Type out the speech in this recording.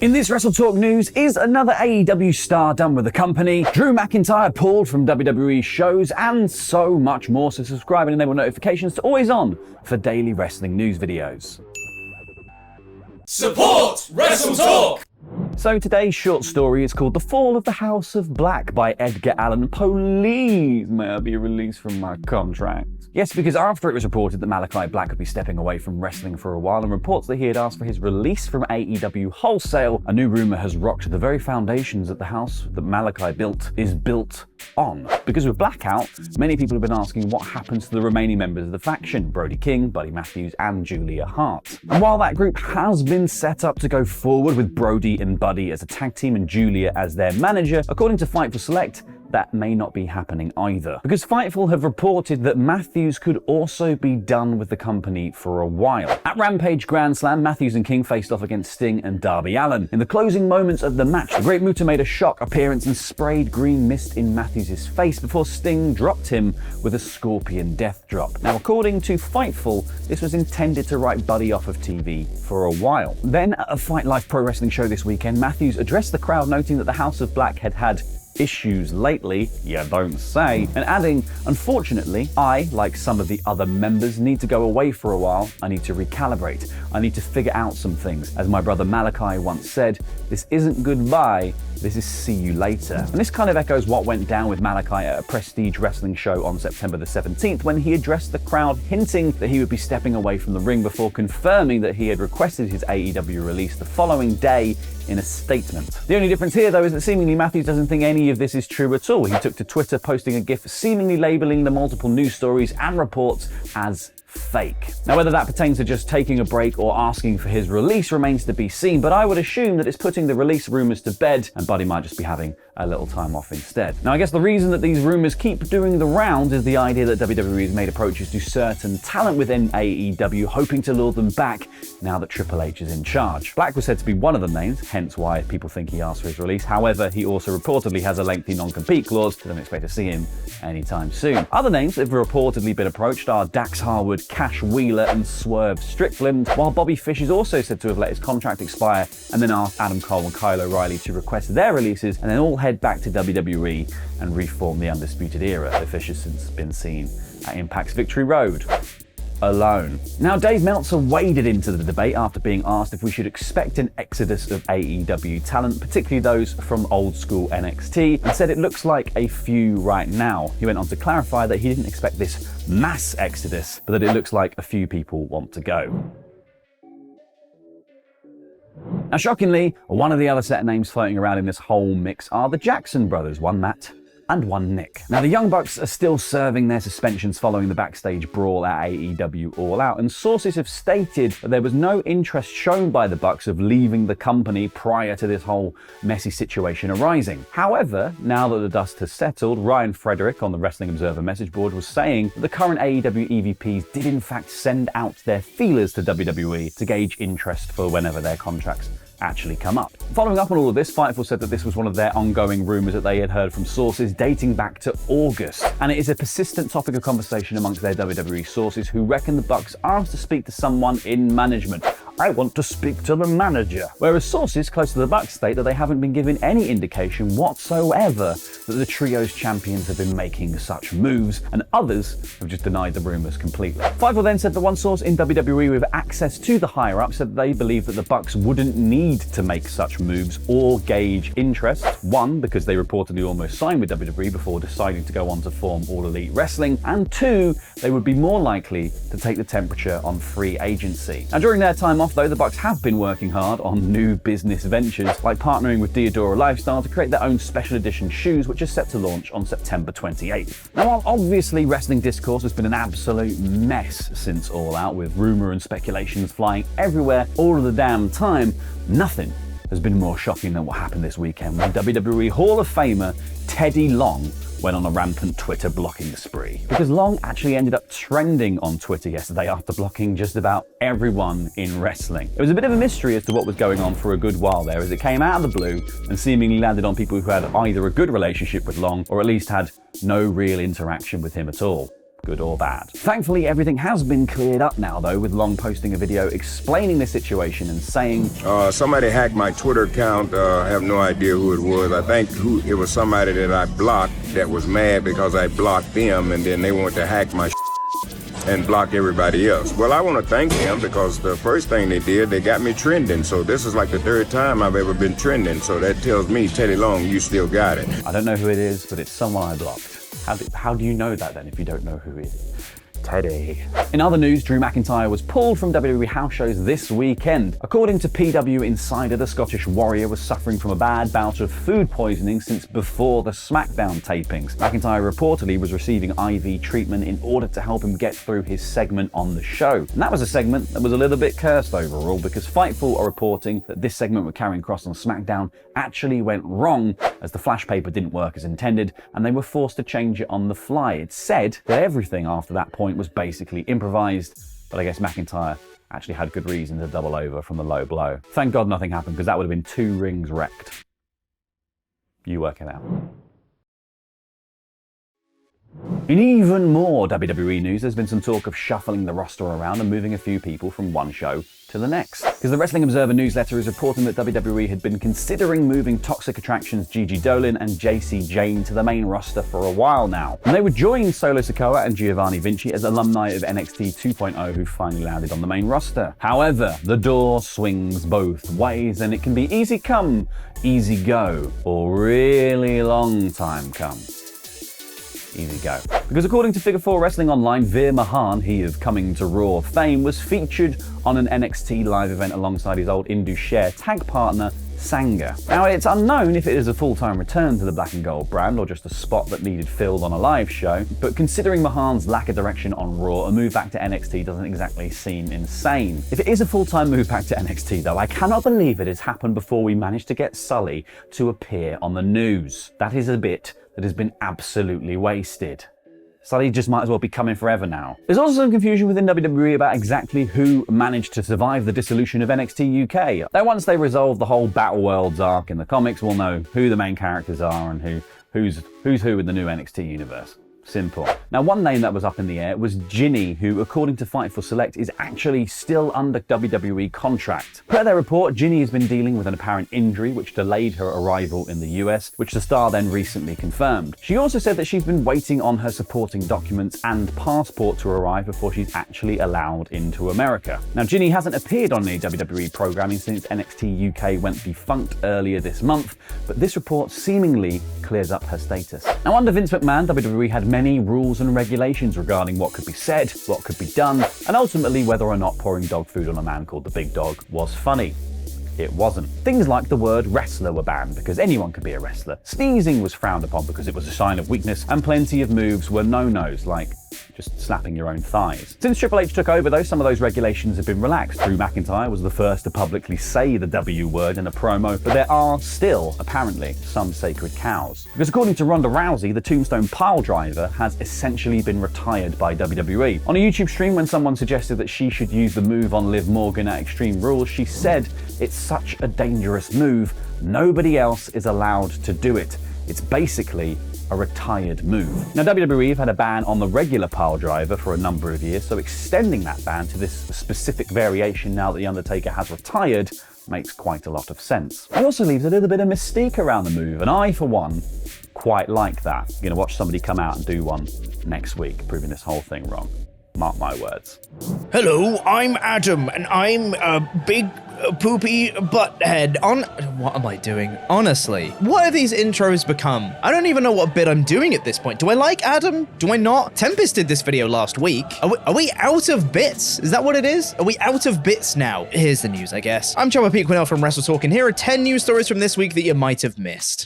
In this WrestleTalk news, is another AEW star done with the company? Drew McIntyre pulled from WWE shows, and so much more. So subscribe and enable notifications to always on for daily wrestling news videos. Support WrestleTalk! So today's short story is called The Fall of the House of Black by Edgar Allan. Please may I be released from my contract. Yes, because after it was reported that Malachi Black would be stepping away from wrestling for a while and reports that he had asked for his release from AEW wholesale, a new rumor has rocked the very foundations that the house that Malachi built is built on. Because with Black out, many people have been asking what happens to the remaining members of the faction, Brody King, Buddy Matthews, and Julia Hart. And while that group has been set up to go forward with Brody and Buddy as a tag team and Julia as their manager, according to Fightful Select, that may not be happening either. Because Fightful have reported that Matthews could also be done with the company for a while. At Rampage Grand Slam, Matthews and King faced off against Sting and Darby Allin. In the closing moments of the match, the Great Muta made a shock appearance and sprayed green mist in Matthews' face before Sting dropped him with a Scorpion Death Drop. Now, according to Fightful, this was intended to write Buddy off of TV for a while. Then, at a Fight Life Pro Wrestling show this weekend, Matthews addressed the crowd, noting that the House of Black had issues lately, you don't say, and adding, unfortunately, I, like some of the other members, need to go away for a while. I need to recalibrate. I need to figure out some things. As my brother Malachi once said, this isn't goodbye, this is see you later. And this kind of echoes what went down with Malachi at a Prestige Wrestling show on September the 17th, when he addressed the crowd hinting that he would be stepping away from the ring before confirming that he had requested his AEW release the following day in a statement. The only difference here, though, is that seemingly Matthews doesn't think any of this is true at all. He took to Twitter, posting a GIF seemingly labeling the multiple news stories and reports as fake. Now, whether that pertains to just taking a break or asking for his release remains to be seen, but I would assume that it's putting the release rumors to bed and Buddy might just be having a little time off instead. Now, I guess the reason that these rumors keep doing the rounds is the idea that WWE has made approaches to certain talent within AEW, hoping to lure them back now that Triple H is in charge. Black was said to be one of the names, hence why people think he asked for his release. However, he also reportedly has a lengthy non-compete clause, so don't expect to see him anytime soon. Other names that have reportedly been approached are Dax Harwood, Cash Wheeler, and Swerve Strickland, while Bobby Fish is also said to have let his contract expire and then asked Adam Cole and Kyle O'Reilly to request their releases and then all head back to WWE and reform the Undisputed Era. The Fish has since been seen at Impact's Victory Road alone. Now, Dave Meltzer waded into the debate after being asked if we should expect an exodus of AEW talent, particularly those from old school NXT, and said it looks like a few right now. He went on to clarify that he didn't expect this mass exodus, but that it looks like a few people want to go. Now, shockingly, one of the other set of names floating around in this whole mix are the Jackson brothers, one Matt and one Nick. Now, the Young Bucks are still serving their suspensions following the backstage brawl at AEW All Out, and sources have stated that there was no interest shown by the Bucks of leaving the company prior to this whole messy situation arising. However, now that the dust has settled, Ryan Frederick on the Wrestling Observer message board was saying that the current AEW EVPs did in fact send out their feelers to WWE to gauge interest for whenever their contracts actually come up. Following up on all of this, Fightful said that this was one of their ongoing rumors that they had heard from sources dating back to August, and it is a persistent topic of conversation amongst their WWE sources who reckon the Bucks are asked to speak to someone in management. I want to speak to the manager. Whereas sources close to the Bucks state that they haven't been given any indication whatsoever that the trio's champions have been making such moves, and others have just denied the rumors completely. Fightful then said that one source in WWE with access to the higher-ups said that they believe that the Bucks wouldn't need to make such moves or gauge interest. One, because they reportedly almost signed with WWE before deciding to go on to form All Elite Wrestling, and two, they would be more likely to take the temperature on free agency. Now, during their time off, though, the Bucks have been working hard on new business ventures, like partnering with Diadora Lifestyle to create their own special edition shoes, which are set to launch on September 28th. Now, while obviously wrestling discourse has been an absolute mess since All Out, with rumour and speculations flying everywhere all of the damn time, nothing has been more shocking than what happened this weekend when WWE Hall of Famer Teddy Long went on a rampant Twitter blocking spree. Because Long actually ended up trending on Twitter yesterday after blocking just about everyone in wrestling. It was a bit of a mystery as to what was going on for a good while there, as it came out of the blue and seemingly landed on people who had either a good relationship with Long or at least had no real interaction with him at all. good or bad. Thankfully, everything has been cleared up now, though, with Long posting a video explaining the situation and saying, somebody hacked my Twitter account. I have no idea who it was. I think it was somebody that I blocked that was mad because I blocked them, and then they wanted to hack my and block everybody else. Well, I want to thank them because the first thing they did, they got me trending. So this is like the third time I've ever been trending. So that tells me, Teddy Long, you still got it. I don't know who it is, but it's someone I blocked. How do you know that then if you don't know who it is? Teddy. In other news, Drew McIntyre was pulled from WWE house shows this weekend. According to PW Insider, the Scottish Warrior was suffering from a bad bout of food poisoning since before the SmackDown tapings. McIntyre reportedly was receiving IV treatment in order to help him get through his segment on the show. And that was a segment that was a little bit cursed overall, because Fightful are reporting that this segment with Karrion Kross on SmackDown actually went wrong, as the flash paper didn't work as intended, and they were forced to change it on the fly. It said that everything after that point was basically improvised, but I guess McIntyre actually had good reason to double over from the low blow. Thank God nothing happened, because that would have been 2 rings wrecked. You work it out. In even more WWE news, there's been some talk of shuffling the roster around and moving a few people from one show to the next. Because the Wrestling Observer newsletter is reporting that WWE had been considering moving Toxic Attraction's Gigi Dolan and JC Jane to the main roster for a while now. And they would join Solo Sikoa and Giovanni Vinci as alumni of NXT 2.0 who finally landed on the main roster. However, the door swings both ways, and it can be easy come, easy go, or really long time come. Easy go. Because according to Figure 4 Wrestling Online, Veer Mahan, he of Coming to Raw fame, was featured on an NXT live event alongside his old Indus Sher tag partner, Sangha. Now, it's unknown if it is a full-time return to the black and gold brand or just a spot that needed filled on a live show, but considering Mahan's lack of direction on Raw, a move back to NXT doesn't exactly seem insane. If it is a full-time move back to NXT though, I cannot believe it has happened before we managed to get Sully to appear on the news. That is a bit that has been absolutely wasted. Sully just might as well be coming forever now. There's also some confusion within WWE about exactly who managed to survive the dissolution of NXT UK. Though once they resolve the whole Battle Worlds arc in the comics, we'll know who the main characters are and who's who in the new NXT universe. Simple. Now, one name that was up in the air was Ginny, who, according to Fightful Select, is actually still under WWE contract. Per their report, Ginny has been dealing with an apparent injury which delayed her arrival in the US, which the star then recently confirmed. She also said that she's been waiting on her supporting documents and passport to arrive before she's actually allowed into America. Now, Ginny hasn't appeared on any WWE programming since NXT UK went defunct earlier this month, but this report seemingly clears up her status. Now, under Vince McMahon, WWE had many rules and regulations regarding what could be said, what could be done, and ultimately whether or not pouring dog food on a man called the Big Dog was funny. It wasn't. Things like the word wrestler were banned because anyone could be a wrestler. Sneezing was frowned upon because it was a sign of weakness, and plenty of moves were no-nos, like just slapping your own thighs. Since Triple H took over though, some of those regulations have been relaxed. Drew McIntyre was the first to publicly say the W word in a promo, but there are still, apparently, some sacred cows. Because according to Ronda Rousey, the Tombstone Piledriver has essentially been retired by WWE. On a YouTube stream, when someone suggested that she should use the move on Liv Morgan at Extreme Rules, she said, "It's such a dangerous move, nobody else is allowed to do it. It's basically a retired move." Now, WWE have had a ban on the regular Piledriver for a number of years, so extending that ban to this specific variation now that The Undertaker has retired makes quite a lot of sense. It also leaves a little bit of mystique around the move, and I, for one, quite like that. You're gonna watch somebody come out and do one next week, proving this whole thing wrong. Mark my words. Hello, I'm Adam, and I'm a big poopy butthead. What am I doing? Honestly, what have these intros become? I don't even know what bit I'm doing at this point. Do I like Adam? Do I not? Tempest did this video last week. Are we out of bits? Is that what it is? Are we out of bits now? Here's the news, I guess. I'm Chopper Pete Quinnell from WrestleTalk, and here are 10 news stories from this week that you might have missed.